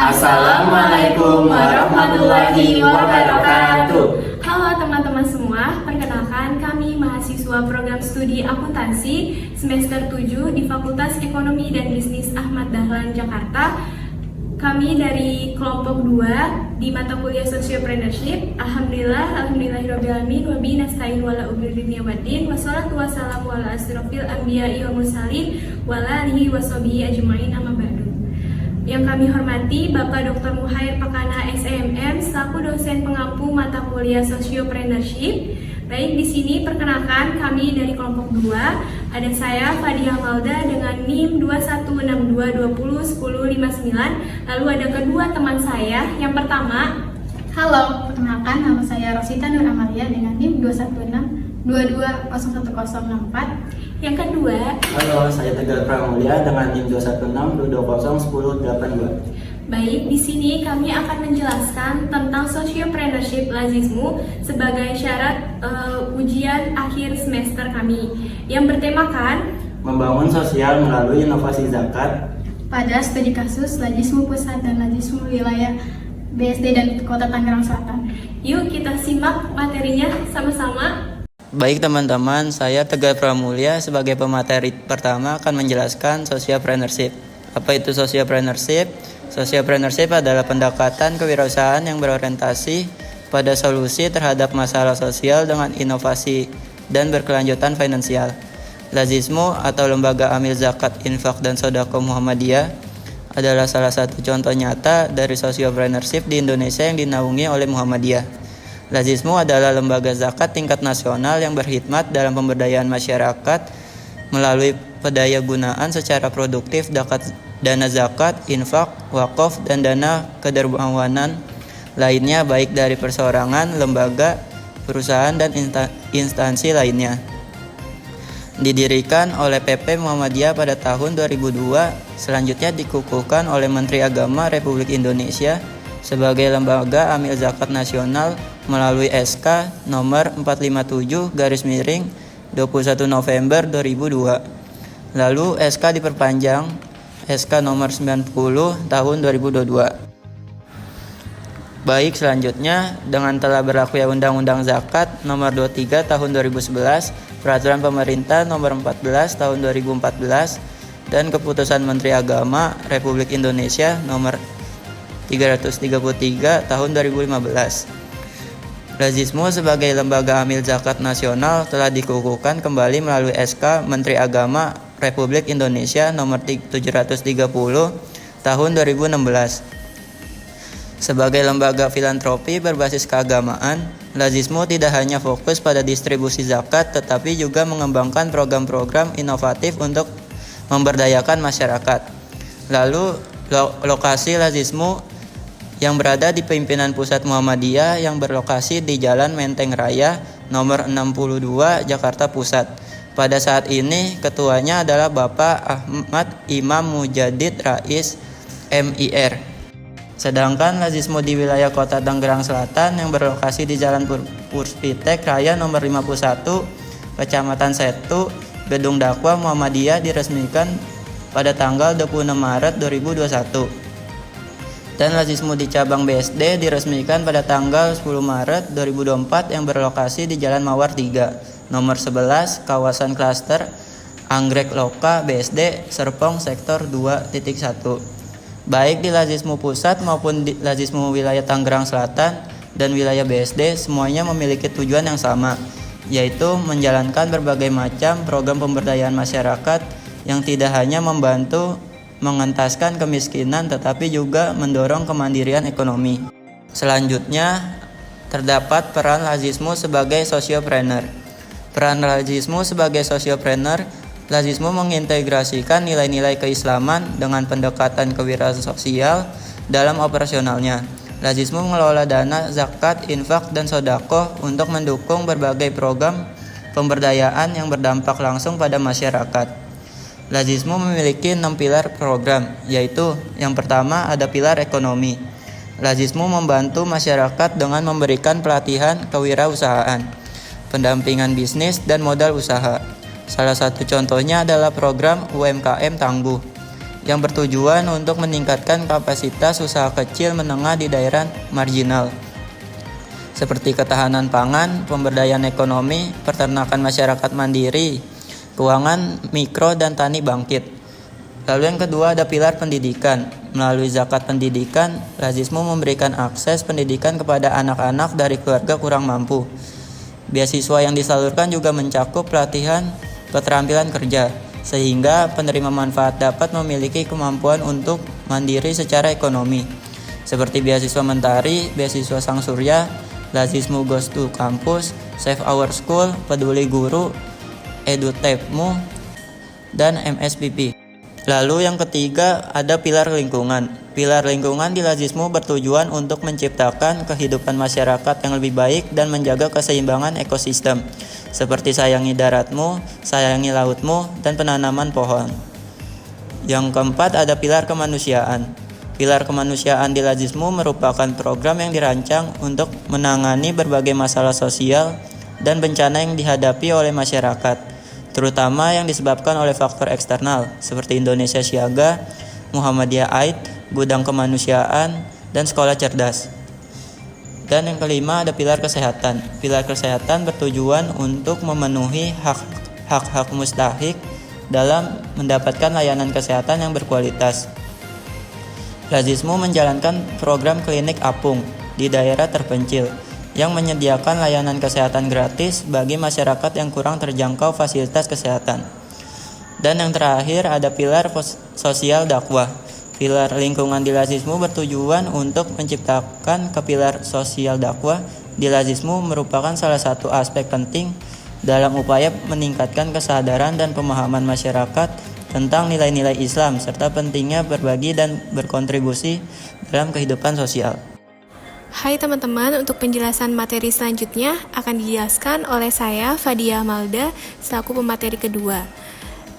Assalamualaikum warahmatullahi wabarakatuh. Halo teman-teman semua, perkenalkan kami mahasiswa program studi akuntansi semester 7 di Fakultas Ekonomi dan Bisnis Ahmad Dahlan, Jakarta. Kami dari kelompok 2 di mata kuliah Sociopreneurship. Alhamdulillahirrahmanirrahim. Wabi nasta'in wala umri dunia waddin. Wassalatu wassalamu ala asrofil anbiya'i wa mursalin wala alihi washabihi ajmain amma ba'du. Yang kami hormati Bapak Dr. Muhair Pakana SMM selaku dosen pengampu mata kuliah Sociopreneurship. Baik, di sini perkenalkan kami dari kelompok 2. Ada saya Fadiha Malda dengan NIM 2162201059. Lalu ada kedua teman saya. Yang pertama, halo, perkenalkan nama saya Rosita Nur Amalia dengan NIM 21622011064. yang kedua, Halo, saya Tegar Pramulya dengan NIM 21622011082. baik, di sini kami akan menjelaskan tentang Sociopreneurship Lazismu sebagai syarat ujian akhir semester kami yang bertemakan Membangun sosial melalui inovasi zakat. Pada studi kasus Lazismu Pusat dan Lazismu Wilayah BSD dan Kota Tangerang Selatan. Yuk kita simak materinya sama-sama. Baik teman-teman, saya Tegar Pramulya sebagai pemateri pertama akan menjelaskan Sociopreneurship. Apa itu Sociopreneurship? Sociopreneurship adalah pendekatan kewirausahaan yang berorientasi pada solusi terhadap masalah sosial dengan inovasi dan berkelanjutan finansial. Lazismu atau Lembaga Amil Zakat, Infak, dan Sodako Muhammadiyah adalah salah satu contoh nyata dari Sociopreneurship di Indonesia yang dinaungi oleh Muhammadiyah. Lazismu adalah lembaga zakat tingkat nasional yang berkhidmat dalam pemberdayaan masyarakat melalui pendaya gunaan secara produktif dana zakat, infak, wakaf, dan dana kedermawanan lainnya baik dari perseorangan, lembaga, perusahaan, dan instansi lainnya. Didirikan oleh PP Muhammadiyah pada tahun 2002, selanjutnya dikukuhkan oleh Menteri Agama Republik Indonesia sebagai lembaga amil zakat nasional melalui SK nomor 457/21 November 2002. Lalu SK diperpanjang SK nomor 90 tahun 2022. Baik, selanjutnya dengan telah berlaku Undang-Undang Zakat nomor 23 tahun 2011, Peraturan Pemerintah nomor 14 tahun 2014, dan Keputusan Menteri Agama Republik Indonesia nomor 333 tahun 2015. Lazismu sebagai lembaga amil zakat nasional telah dikukuhkan kembali melalui SK Menteri Agama Republik Indonesia nomor 730 tahun 2016. Sebagai lembaga filantropi berbasis keagamaan, Lazismu tidak hanya fokus pada distribusi zakat tetapi juga mengembangkan program-program inovatif untuk memberdayakan masyarakat. Lalu lokasi Lazismu yang berada di pimpinan pusat Muhammadiyah yang berlokasi di Jalan Menteng Raya nomor 62 Jakarta Pusat. Pada saat ini ketuanya adalah Bapak Ahmad Imam Mujadid Rais MIR. Sedangkan Lazismu di wilayah Kota Tangerang Selatan yang berlokasi di Jalan Puspitek Raya nomor 51 Kecamatan Setu, Gedung Dakwah Muhammadiyah diresmikan pada tanggal 26 Maret 2021. Dan Lazismu di cabang BSD diresmikan pada tanggal 10 Maret 2024 yang berlokasi di Jalan Mawar 3, nomor 11, kawasan klaster Anggrek Loka BSD, Serpong, Sektor 2.1. Baik di Lazismu Pusat maupun di Lazismu wilayah Tangerang Selatan dan wilayah BSD semuanya memiliki tujuan yang sama, yaitu menjalankan berbagai macam program pemberdayaan masyarakat yang tidak hanya membantu mengentaskan kemiskinan tetapi juga mendorong kemandirian ekonomi. Selanjutnya, terdapat peran Lazismu sebagai sosiopreneur. Peran Lazismu sebagai sosiopreneur, Lazismu mengintegrasikan nilai-nilai keislaman dengan pendekatan kewirausahaan sosial dalam operasionalnya. Lazismu mengelola dana zakat, infak, dan sodaqoh untuk mendukung berbagai program pemberdayaan yang berdampak langsung pada masyarakat. Lazismu memiliki 6 pilar program, yaitu yang pertama ada pilar ekonomi. Lazismu membantu masyarakat dengan memberikan pelatihan kewirausahaan, pendampingan bisnis, dan modal usaha. Salah satu contohnya adalah program UMKM Tangguh, yang bertujuan untuk meningkatkan kapasitas usaha kecil menengah di daerah marginal, seperti ketahanan pangan, pemberdayaan ekonomi, peternakan masyarakat mandiri, keuangan mikro dan tani bangkit. Lalu yang kedua ada pilar pendidikan. Melalui zakat pendidikan, Lazismu memberikan akses pendidikan kepada anak-anak dari keluarga kurang mampu. Beasiswa yang disalurkan juga mencakup pelatihan keterampilan kerja, sehingga penerima manfaat dapat memiliki kemampuan untuk mandiri secara ekonomi, seperti beasiswa Mentari, beasiswa Sang Surya, Lazismu Goes to Campus, Save Our School, Peduli Guru, EduTapmu, dan MSPP. Lalu yang ketiga ada pilar lingkungan. Pilar lingkungan di Lazismu bertujuan untuk menciptakan kehidupan masyarakat yang lebih baik dan menjaga keseimbangan ekosistem, seperti sayangi daratmu, sayangi lautmu, dan penanaman pohon. Yang keempat ada pilar kemanusiaan. Pilar kemanusiaan di Lazismu merupakan program yang dirancang untuk menangani berbagai masalah sosial dan bencana yang dihadapi oleh masyarakat, terutama yang disebabkan oleh faktor eksternal seperti Indonesia Siaga, Muhammadiyah Aid, Gudang Kemanusiaan, dan Sekolah Cerdas. Dan yang kelima ada pilar kesehatan. Pilar kesehatan bertujuan untuk memenuhi hak-hak mustahik dalam mendapatkan layanan kesehatan yang berkualitas. Lazismu menjalankan program klinik apung di daerah terpencil yang menyediakan layanan kesehatan gratis bagi masyarakat yang kurang terjangkau fasilitas kesehatan. Dan yang terakhir ada pilar sosial dakwah. Pilar lingkungan di Lazismu bertujuan untuk menciptakan pilar sosial dakwah di Lazismu merupakan salah satu aspek penting dalam upaya meningkatkan kesadaran dan pemahaman masyarakat tentang nilai-nilai Islam serta pentingnya berbagi dan berkontribusi dalam kehidupan sosial. Hai teman-teman, untuk penjelasan materi selanjutnya akan dijelaskan oleh saya, Fadia Malda, selaku pemateri kedua.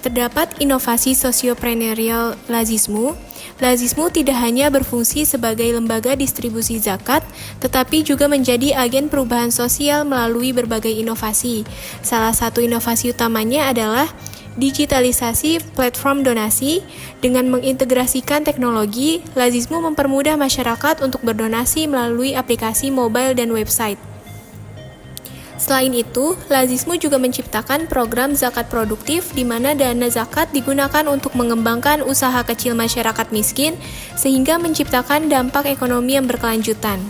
Terdapat inovasi sosiopreneurial Lazismu. Lazismu tidak hanya berfungsi sebagai lembaga distribusi zakat, tetapi juga menjadi agen perubahan sosial melalui berbagai inovasi. Salah satu inovasi utamanya adalah digitalisasi platform donasi. Dengan mengintegrasikan teknologi, Lazismu mempermudah masyarakat untuk berdonasi melalui aplikasi mobile dan website. Selain itu, Lazismu juga menciptakan program zakat produktif di mana dana zakat digunakan untuk mengembangkan usaha kecil masyarakat miskin sehingga menciptakan dampak ekonomi yang berkelanjutan.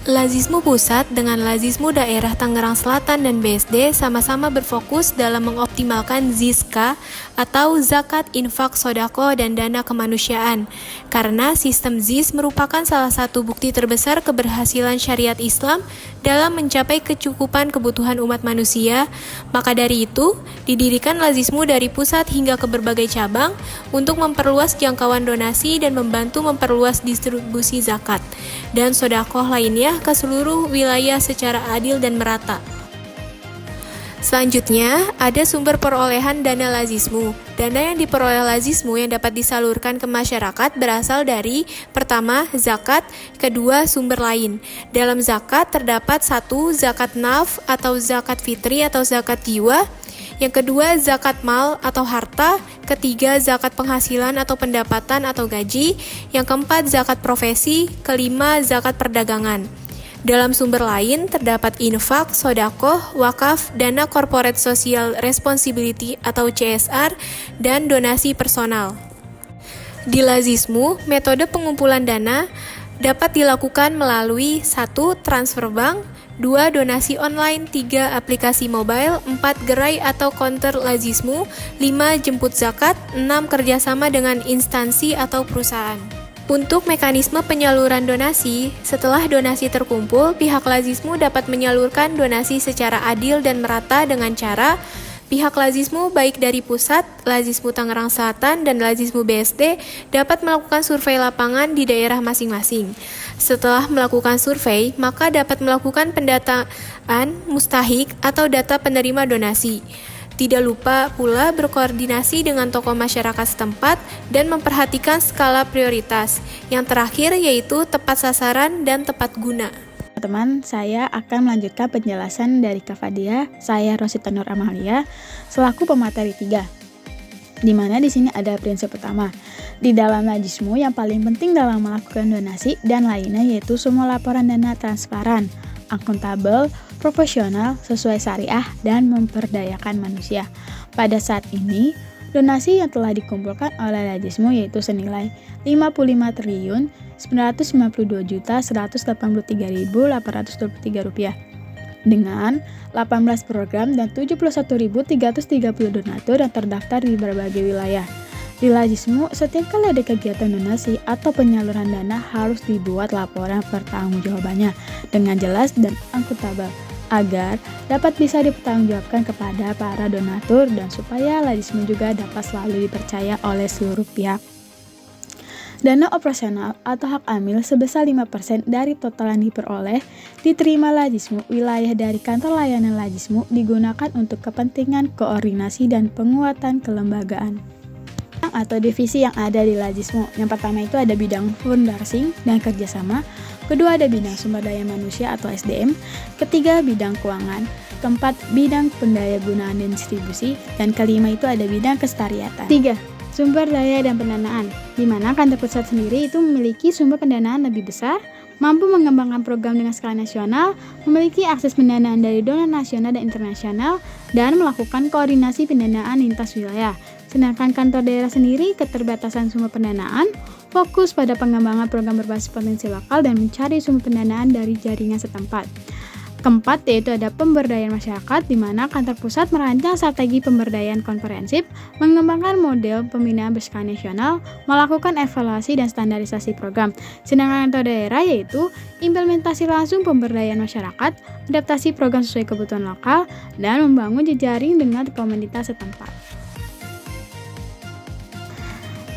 Lazismu Pusat dengan Lazismu Daerah Tangerang Selatan dan BSD sama-sama berfokus dalam mengoptimalkan ZISKA atau Zakat, Infak, Sodako, dan Dana Kemanusiaan. Karena sistem ZIS merupakan salah satu bukti terbesar keberhasilan syariat Islam dalam mencapai kecukupan kebutuhan umat manusia, maka dari itu didirikan Lazismu dari pusat hingga ke berbagai cabang untuk memperluas jangkauan donasi dan membantu memperluas distribusi zakat dan sodakoh lainnya ke seluruh wilayah secara adil dan merata. Selanjutnya, ada sumber perolehan dana Lazismu. Dana yang diperoleh Lazismu yang dapat disalurkan ke masyarakat berasal dari pertama, zakat, kedua, sumber lain. Dalam zakat terdapat satu, zakat naf atau zakat fitri atau zakat jiwa. Yang kedua, zakat mal atau harta. Ketiga, zakat penghasilan atau pendapatan atau gaji. Yang keempat, zakat profesi. Kelima, zakat perdagangan. Dalam sumber lain terdapat infak, sodakoh, wakaf, dana corporate social responsibility atau CSR, dan donasi personal. Di Lazismu, metode pengumpulan dana dapat dilakukan melalui 1. Transfer bank, 2. Donasi online, 3. Aplikasi mobile, 4. Gerai atau counter Lazismu, 5. Jemput zakat, 6. Kerjasama dengan instansi atau perusahaan. Untuk mekanisme penyaluran donasi, setelah donasi terkumpul, pihak Lazismu dapat menyalurkan donasi secara adil dan merata dengan cara pihak Lazismu baik dari pusat, Lazismu Tangerang Selatan, dan Lazismu BSD dapat melakukan survei lapangan di daerah masing-masing. Setelah melakukan survei, maka dapat melakukan pendataan mustahik atau data penerima donasi. Tidak lupa pula berkoordinasi dengan tokoh masyarakat setempat dan memperhatikan skala prioritas. Yang terakhir yaitu tepat sasaran dan tepat guna. Teman-teman, saya akan melanjutkan penjelasan dari Kak Fadia. Saya Rosita Nur Amalia, selaku pemateri 3. Di mana di sini ada prinsip pertama. Di dalam Lajismu yang paling penting dalam melakukan donasi dan lainnya yaitu semua laporan dana transparan, akuntabel, profesional, sesuai syariah, dan memperdayakan manusia. Pada saat ini, donasi yang telah dikumpulkan oleh Lajismu yaitu senilai Rp55.992.183.823 dengan 18 program dan 71.330 donatur yang terdaftar di berbagai wilayah. Di Lajismu, setiap kali ada kegiatan donasi atau penyaluran dana harus dibuat laporan pertanggungjawabannya dengan jelas dan akuntabel agar dapat bisa dipertanggungjawabkan kepada para donatur dan supaya Lajismu juga dapat selalu dipercaya oleh seluruh pihak. Dana operasional atau hak amil sebesar 5% dari total yang diperoleh diterima Lajismu wilayah dari kantor layanan Lajismu digunakan untuk kepentingan koordinasi dan penguatan kelembagaan atau divisi yang ada di Lajismu. Yang pertama itu ada bidang fundraising dan kerjasama, kedua ada bidang sumber daya manusia atau SDM, ketiga bidang keuangan, keempat bidang pendayagunaan dan distribusi, dan kelima itu ada bidang kelestarian. 3. Sumber daya dan pendanaan, di mana kantor pusat sendiri itu memiliki sumber pendanaan lebih besar, mampu mengembangkan program dengan skala nasional, memiliki akses pendanaan dari donor nasional dan internasional, dan melakukan koordinasi pendanaan lintas wilayah. Sedangkan kantor daerah sendiri keterbatasan sumber pendanaan, fokus pada pengembangan program berbasis potensi lokal dan mencari sumber pendanaan dari jaringan setempat. Keempat, yaitu ada pemberdayaan masyarakat, di mana kantor pusat merancang strategi pemberdayaan komprehensif, mengembangkan model pembinaan berskala nasional, melakukan evaluasi dan standarisasi program. Sedangkan kantor daerah yaitu implementasi langsung pemberdayaan masyarakat, adaptasi program sesuai kebutuhan lokal, dan membangun jejaring dengan komunitas setempat.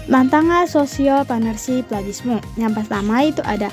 Tantangan sosial partnership Lajismu. Yang pertama itu ada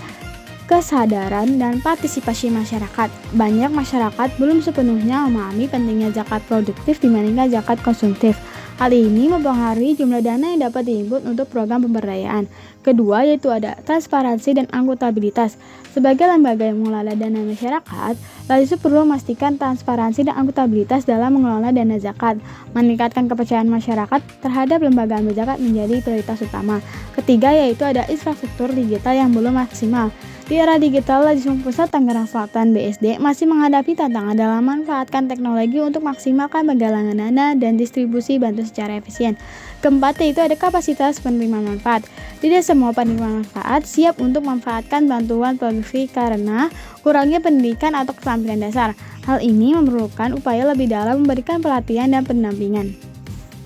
kesadaran dan partisipasi masyarakat. Banyak masyarakat belum sepenuhnya memahami pentingnya zakat produktif dibandingkan zakat konsumtif. Hal ini mempengaruhi jumlah dana yang dapat diinput untuk program pemberdayaan. Kedua yaitu ada transparansi dan akuntabilitas. Sebagai lembaga yang mengelola dana masyarakat, Lajismu perlu memastikan transparansi dan akuntabilitas dalam mengelola dana zakat. Meningkatkan kepercayaan masyarakat terhadap lembaga amil zakat menjadi prioritas utama. Ketiga yaitu ada infrastruktur digital yang belum maksimal. Di era digital, Lajismu Pusat Tangerang Selatan BSD masih menghadapi tantangan dalam memanfaatkan teknologi untuk maksimalkan penggalangan dana dan distribusi bantuan secara efisien. Keempat, yaitu ada kapasitas penerima manfaat. Tidak semua penerima manfaat siap untuk memanfaatkan bantuan produktif karena kurangnya pendidikan atau keterampilan dasar. Hal ini memerlukan upaya lebih dalam memberikan pelatihan dan pendampingan.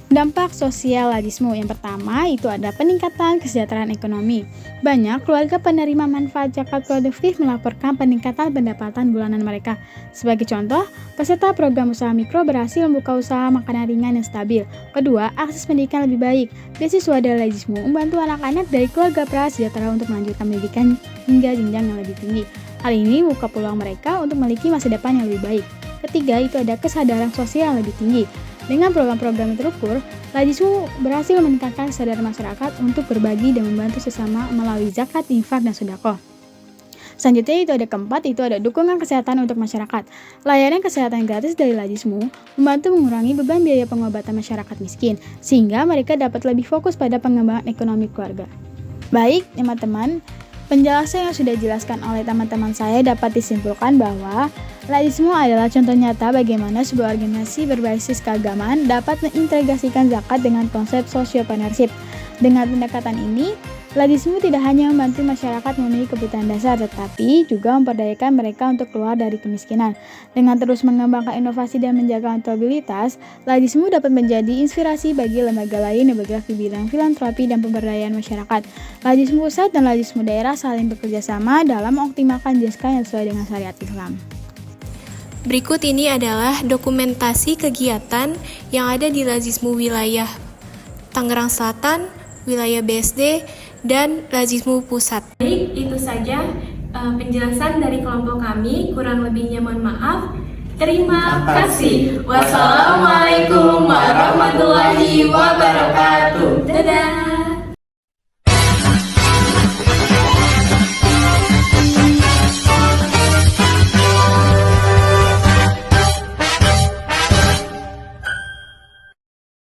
Dampak sosial Lajismu yang pertama itu ada peningkatan kesejahteraan ekonomi. Banyak keluarga penerima manfaat zakat produktif melaporkan peningkatan pendapatan bulanan mereka. Sebagai contoh, peserta program usaha mikro berhasil membuka usaha makanan ringan yang stabil. Kedua, akses pendidikan lebih baik. Beasiswa dari Lajismu membantu anak-anak dari keluarga prasejahtera untuk melanjutkan pendidikan hingga jenjang yang lebih tinggi. Hal ini membuka peluang mereka untuk memiliki masa depan yang lebih baik. Ketiga, itu ada kesadaran sosial yang lebih tinggi. Dengan program-program yang terukur, Lajismu berhasil meningkatkan kesadaran masyarakat untuk berbagi dan membantu sesama melalui zakat, infak, dan sedekah. Selanjutnya itu ada keempat, itu ada dukungan kesehatan untuk masyarakat. Layanan kesehatan gratis dari Lajismu membantu mengurangi beban biaya pengobatan masyarakat miskin, sehingga mereka dapat lebih fokus pada pengembangan ekonomi keluarga. Baik, teman-teman, penjelasan yang sudah dijelaskan oleh teman-teman saya dapat disimpulkan bahwa Lajismu adalah contoh nyata bagaimana sebuah organisasi berbasis keagamaan dapat mengintegrasikan zakat dengan konsep social partnership. Dengan pendekatan ini, Lajismu tidak hanya membantu masyarakat memenuhi kebutuhan dasar, tetapi juga memperdayakan mereka untuk keluar dari kemiskinan. Dengan terus mengembangkan inovasi dan menjaga akuntabilitas, Lajismu dapat menjadi inspirasi bagi lembaga lain yang bergerak di bidang filantropi dan pemberdayaan masyarakat. Lajismu Pusat dan Lajismu Daerah saling bekerja sama dalam mengoptimalkan JSK yang sesuai dengan syariat Islam. Berikut ini adalah dokumentasi kegiatan yang ada di Lajismu wilayah Tangerang Selatan, wilayah BSD, dan Lajismu Pusat. Baik, itu saja penjelasan dari kelompok kami. Kurang lebihnya mohon maaf. Terima kasih. Wassalamualaikum warahmatullahi wabarakatuh. Dadah.